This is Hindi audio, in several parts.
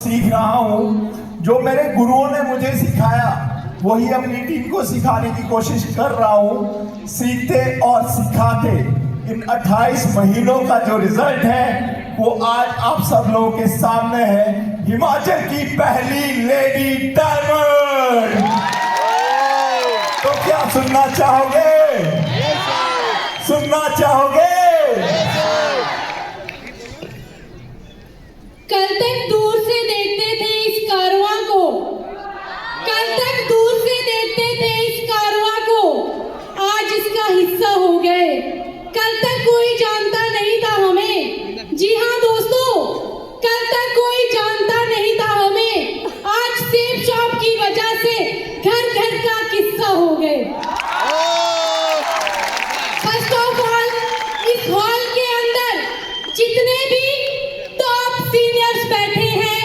सीख रहा हूँ। जो मेरे गुरुओं ने मुझे सिखाया वही अपनी टीम को सिखाने की कोशिश कर रहा हूँ। सीखते और सिखाते इन 28 महीनों का जो रिजल्ट है वो आज आप सब लोगों के सामने है। हिमाचल की पहली लेडी डायमंड। तो क्या सुनना चाहोगे? सुनना चाहोगे? कल तक दूर से देखते थे इस कारवां को, कल तक दूर से देखते थे इस कारवां को, आज इसका हिस्सा हो गए। कल तक कोई जानता नहीं था हमें, जी हाँ दोस्तों, कल तक कोई जानता नहीं था हमें, आज सेब शॉप की वजह से घर घर का किस्सा हो गए। फर्स्ट ऑफ ऑल, इस हॉल के अंदर जितने भी टॉप सीनियर्स बैठे हैं,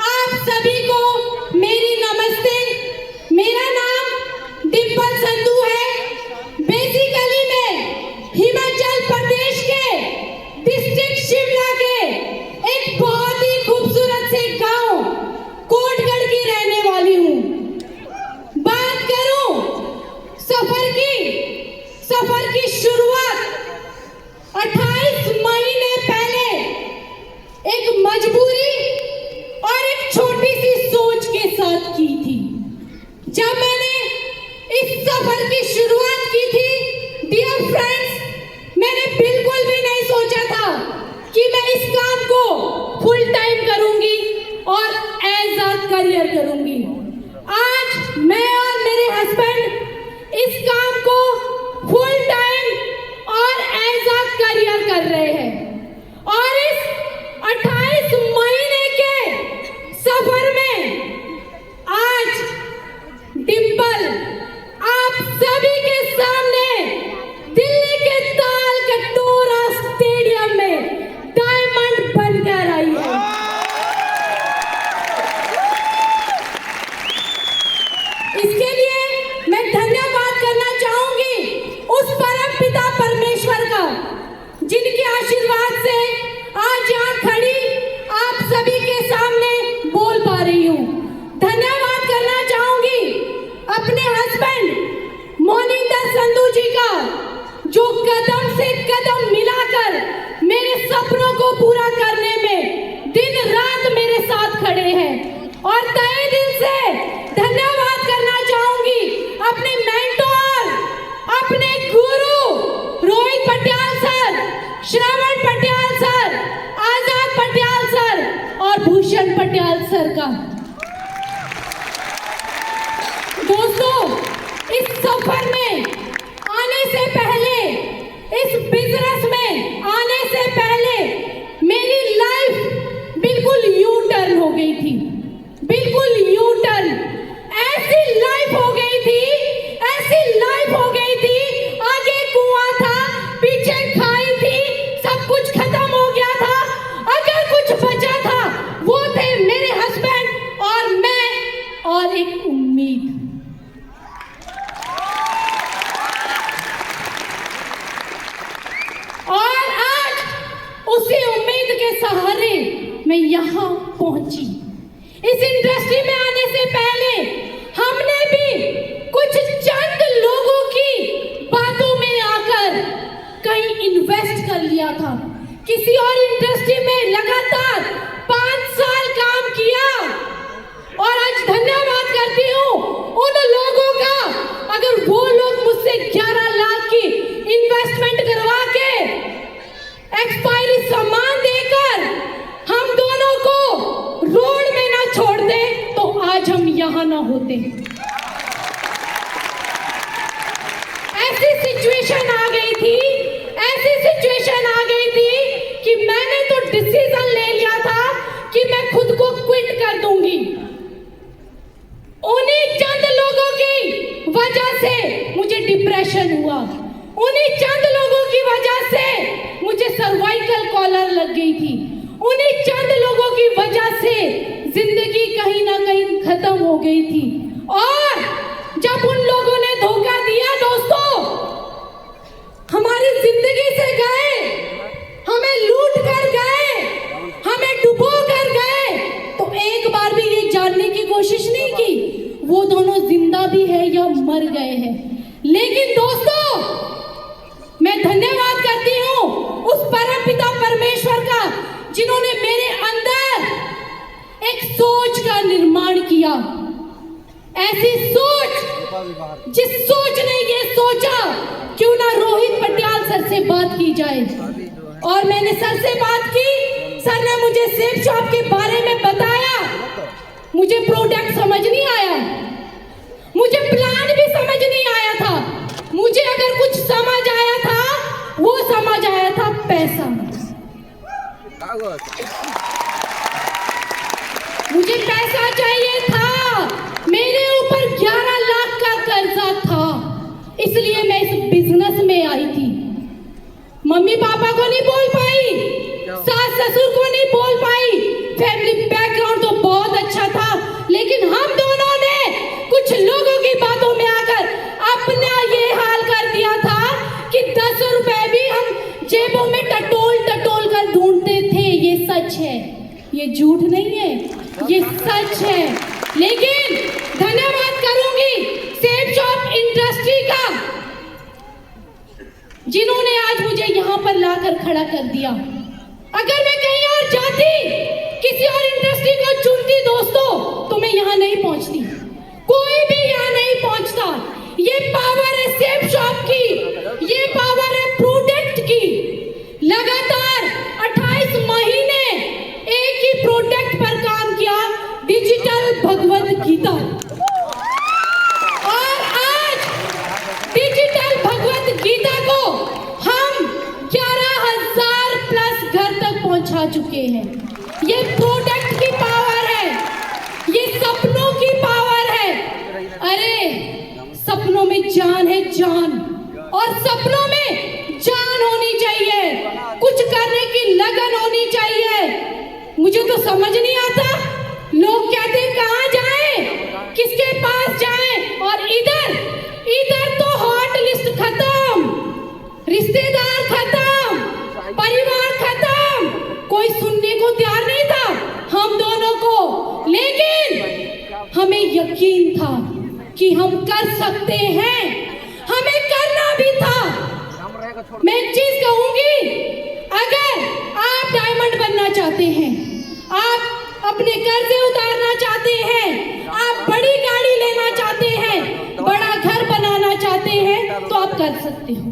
आप सभी को मेरी नमस्ते। मेरा नाम डिंपल संधू है। बेसिकली मैं हिमाचल प्रदेश के डिस्ट्रिक्ट शिमला के एक बहुत ही खूबसूरत से गांव कोटगढ़ की रहने वाली हूँ। बात करूं सफर की शुरुआत 28 महीने पहले एक मजबूरी और एक छोटी सी सोच के साथ की थी। जब मैंने इस सफर की शुरुआत की थी, डियर फ्रेंड्स, मैंने बिल्कुल भी नहीं सोचा था कि मैं इस काम को फुल टाइम करूंगी और एज अ करियर करूंगी। आज मैं और मेरे हस्बैंड इस काम को फुल टाइम और एज अ करियर कर रहे हैं और इस 28 महीने के सफर में आज डिंपल आप सभी के सामने दिल्ली के ताल कटोरा स्टेडियम में डायमंड बनकर आई है। इसके लिए मैं धन्यवाद करना चाहूंगी उस परम पिता परमेश्वर का, जिनके आशीर्वाद से आज यहाँ खड़ी आप सभी के सामने बोल पा रही हूँ। धन्यवाद करना चाहूंगी अपने हस्बैंड मोनिंदर संधू जी का, जो कदम से कदम मिलाकर मेरे सपनों को पूरा करने में दिन रात मेरे साथ खड़े हैं। और तहे दिल से धन्यवाद करना चाहूंगी अपने मेंटोर, अपने गुरु रोहित पटियाल सर, श्रवण पटियाल सर, आजाद पटियाल सर और भूषण पटियाल सर का। दोस्तों, इस सफर में आने से पहले, इस बिजनेस में आने से पहले मेरी लाइफ बिल्कुल यू टर्न हो गई थी, बिल्कुल यू टर्न। ऐसी लाइफ हो गई थी, ऐसी लाइफ हो गई थी, आगे कुआं था, पीछे खाई थी, सब कुछ खत्म हो गया था। अगर कुछ बचा था वो थे मेरे हस्बैंड और मैं और एक उम्मीद। और आज उसी उम्मीद के सहारे मैं यहाँ पहुंची। इस इंडस्ट्री में आने से पहले हमने भी कुछ चंद लोगों की बातों में आकर कहीं इन्वेस्ट कर लिया था। किसी और इंडस्ट्री में लगातार 5 साल काम किया और आज धन्यवाद करती हूँ उन लोगों का, अगर वो लोग मुझसे 11 लाख की इन्वेस्टमेंट करवा के एक्सपायरी सामान देकर हम दोनों को रोड में ना छोड़ दे तो आज हम यहाँ ना होते। ऐसी सिचुएशन आ गई थी, ऐसी सिचुएशन आ गई थी कि मैंने तो डिसीजन ले लिया था कि मैं खुद को क्विट कर दूंगी। उन्हीं चंद लोगों की वजह से मुझे डिप्रेशन हुआ, उन्हीं चंद लोगों की वजह से मुझे सर्वाइकल कॉलर लग गई थी, उन्हीं चंद लोगों की वजह से जिंदगी कहीं ना कहीं खत्म हो गई थी। और जब उन लोगों ने धोखा दिया दोस्तों, हमारी जिंदगी से गए, हमें लूट कर गए, हमें डुबो कर गए, तो एक कोशिश नहीं की, वो दोनों जिंदा भी है या मर गए हैं। लेकिन दोस्तों, मैं धन्यवाद करती हूँ उस परमपिता परमेश्वर का, जिन्होंने मेरे अंदर एक सोच का निर्माण किया। ऐसी सोच, जिस सोच ने ये सोचा क्यों ना रोहित पटियाल सर से बात की जाए, और मैंने सर से बात की। सर ने मुझे सेब शॉप के बारे में बताया। मुझे प्रोडक्ट समझ नहीं आया, मुझे प्लान भी समझ नहीं आया था। मुझे अगर कुछ समझ आया था, वो समझ आया था पैसा। मुझे पैसा चाहिए था। मेरे ऊपर 11 लाख का कर्जा था, इसलिए मैं इस बिजनेस में आई थी। मम्मी पापा को नहीं बोल पाई, सास ससुर को नहीं बोल पाई। फैमिली बैकग्राउंड तो बहुत अच्छा था, लेकिन हम दोनों ने कुछ लोगों की बातों में आकर अपना ये हाल कर दिया था कि 10 रुपए भी हम जेबों में टटोल टटोल कर ढूंढते थे। ये सच है, ये झूठ नहीं है, ये सच है। लेकिन धन्यवाद करूंगी सेब शॉप इंडस्ट्री का, जिन्होंने आज मुझे यहाँ पर लाकर खड़ा कर दिया। अगर मैं कहीं और जाती, किसी और इंडस्ट्री को चुनती दोस्तों, तो मैं यहाँ नहीं पहुँचती, कोई भी यहाँ नहीं पहुँचता। ये पावर है सेब शॉप की, ये पावर है प्रोडक्ट की। लगातार 28 महीने एक ही प्रोडक्ट पर काम किया, डिजिटल भगवत गीता। और आज डिजिटल भगवत गीता को हम 11,000 प्लस घर तक पहुंचा चुके हैं। ये प्रोडक्ट की पावर है, ये सपनों की पावर है। अरे सपनों में जान है, जान, और सपनों में जान होनी चाहिए, कुछ करने की लगन होनी चाहिए। मुझे तो समझ नहीं आता, लोग कहते कहाँ जाएं, किसके पास जाएं, और इधर तो हॉट लिस्ट खत्म, रिश्तेदार खत्म, परिवार खत्म, कोई सुनने को तैयार नहीं था हम दोनों को। लेकिन हमें यकीन था कि हम कर सकते हैं, हमें करना भी था। मैं एक चीज कहूंगी, अगर आप डायमंड बनना चाहते हैं, आप अपने कर्जे उतारना चाहते हैं, आप बड़ी गाड़ी लेना चाहते हैं, बड़ा घर बनाना चाहते हैं, तो आप कर सकते हो।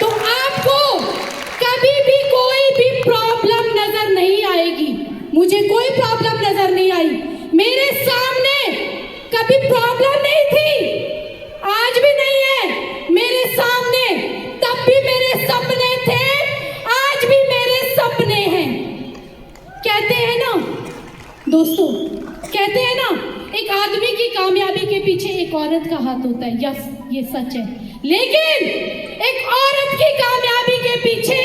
तो आपको कभी भी कोई भी प्रॉब्लम नजर नहीं आएगी। मुझे कोई प्रॉब्लम नजर नहीं आई, मेरे सामने कभी प्रॉब्लम नहीं थी, आज भी नहीं है मेरे सामने। तब भी मेरे सपने थे, आज भी मेरे सपने हैं। कहते हैं ना दोस्तों, कहते हैं ना, एक आदमी की कामयाबी के पीछे एक औरत का हाथ होता है। यस, ये सच है। लेकिन एक औरत की कामयाबी के पीछे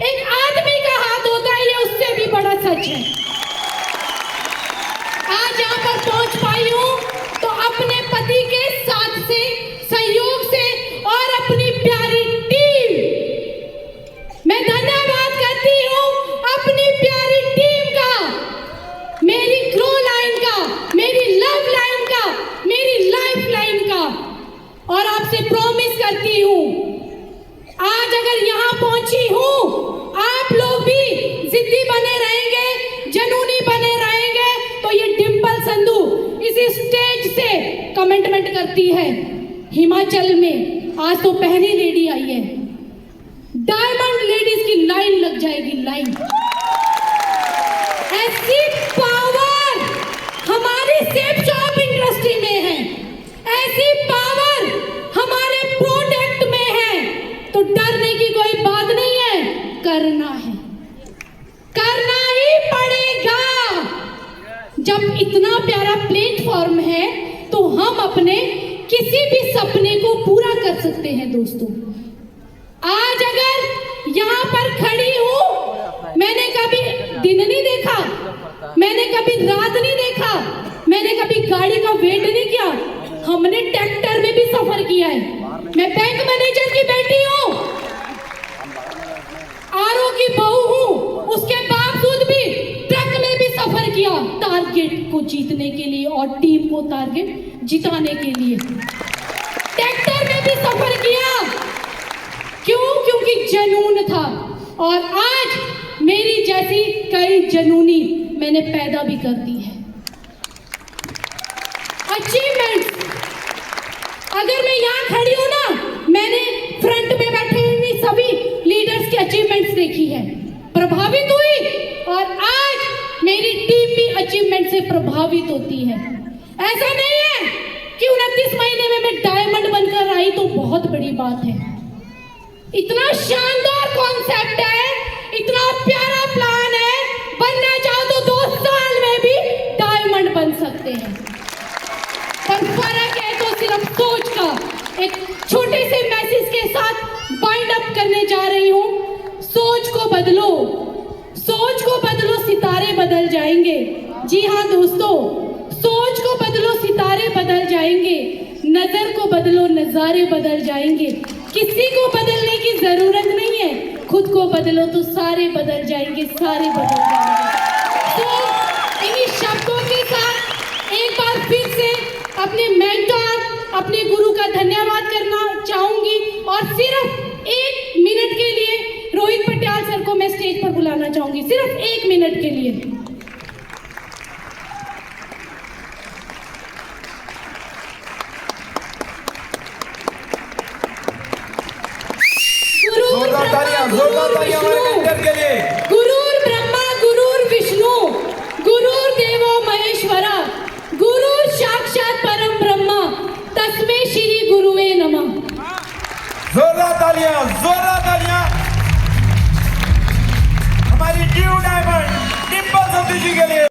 एक आदमी का हाथ होता है, ये उससे भी बड़ा सच है। आज यहाँ पर पहुंच पाई हूँ तो अपने पति के साथ से, सहयोग से, और अपनी प्यारी टीम, मैं धन्यवाद करती हूँ अपनी प्यारी टीम का, मेरी ग्रो लाइन का, मेरी लव लाइन का, मेरी लाइफ लाइन का। और आपसे प्रॉमिस करती हूँ, आज अगर यहाँ पहुंची हूँ, आप लोग भी जिद्दी बने रहेंगे, जनूनी बने रहेंगे, तो ये डिंपल संधू इसी स्टेज से कमिटमेंट करती है। हिमाचल में आज तो पहली लेडी आई है, डायमंड लेडीज की लाइन लग जाएगी, लाइन। ऐसी पावर हमारी सेब शॉप इंडस्ट्री में है, ऐसी पावर हमारे प्रोडक्ट में है। तो डरने की कोई बात नहीं है, करना है, करना ही पड़ेगा। जब इतना प्यारा प्लेटफॉर्म है तो हम अपने किसी भी सपने को पूरा कर सकते हैं दोस्तों। आज अगर यहाँ पर खड़ी हूँ, मैंने कभी दिन नहीं देखा, मैंने कभी रात नहीं देखा, मैंने कभी गाड़ी का वेट नहीं किया, हमने ट्रैक्टर में भी सफर किया है। मैं बैंक मैनेजर की बेटी हूँ, आरओ की बहू हूँ, उसके बावजूद भी ट्रक में भी सफर किया जीतने के लिए और टीम को टारगेट जिताने के लिए। ट्रैक्टर में भी सफर किया, क्यों? क्योंकि जनून था। और आज मेरी जैसी कई जनूनी मैंने पैदा भी कर दी है। अचीवमेंट, अगर मैं यहाँ खड़ी हूँ ना, मैंने फ्रंट में बैठे हुए सभी लीडर्स की अचीवमेंट्स देखी है, प्रभावित हुई, और आज मेरी टीम भी अचीवमेंट से प्रभावित होती है। ऐसा नहीं है कि 29 महीने में मैं डायमंड बनकर आई तो बहुत बड़ी बात है। इतना शानदार कॉन्सेप्ट है, इतना प्यारा प्लान है, बनना चाहो तो 2 साल में भी डायमंड बन सकते हैं। पर फर्क है तो सिर्फ सोच का। एक छोटे से मैसेज के साथ बाइंड अप करने जा रही हूँ। सोच को बदलो, सोच को बदलो, सितारे बदल जाएंगे। जी हाँ दोस्तों, सोच को बदलो, सितारे बदल जाएंगे। नजर को बदलो, नजारे बदल जाएंगे। किसी को बदलने की जरूरत नहीं है, खुद को बदलो तो सारे बदल जाएंगे, सारे बदल जाएंगे। तो इन्हीं शब्दों के साथ एक बार फिर से अपने मेंटर, अपने गुरु का धन्यवाद करना चाहूंगी, और सिर्फ 1 मिनट के लिए रोहित पटियाल सर को मैं स्टेज पर बुलाना चाहूंगी, सिर्फ 1 मिनट के लिए। गुरुर् ब्रह्मा गुरुर् विष्णु गुरुर्देवो महेश्वरा गुरुर् साक्षात परम ब्रह्मा तस्मै श्री गुरुवे नमः। जोरदार तालियां हमारी ड्यू डायमंड डिंपल संधू जी के लिए।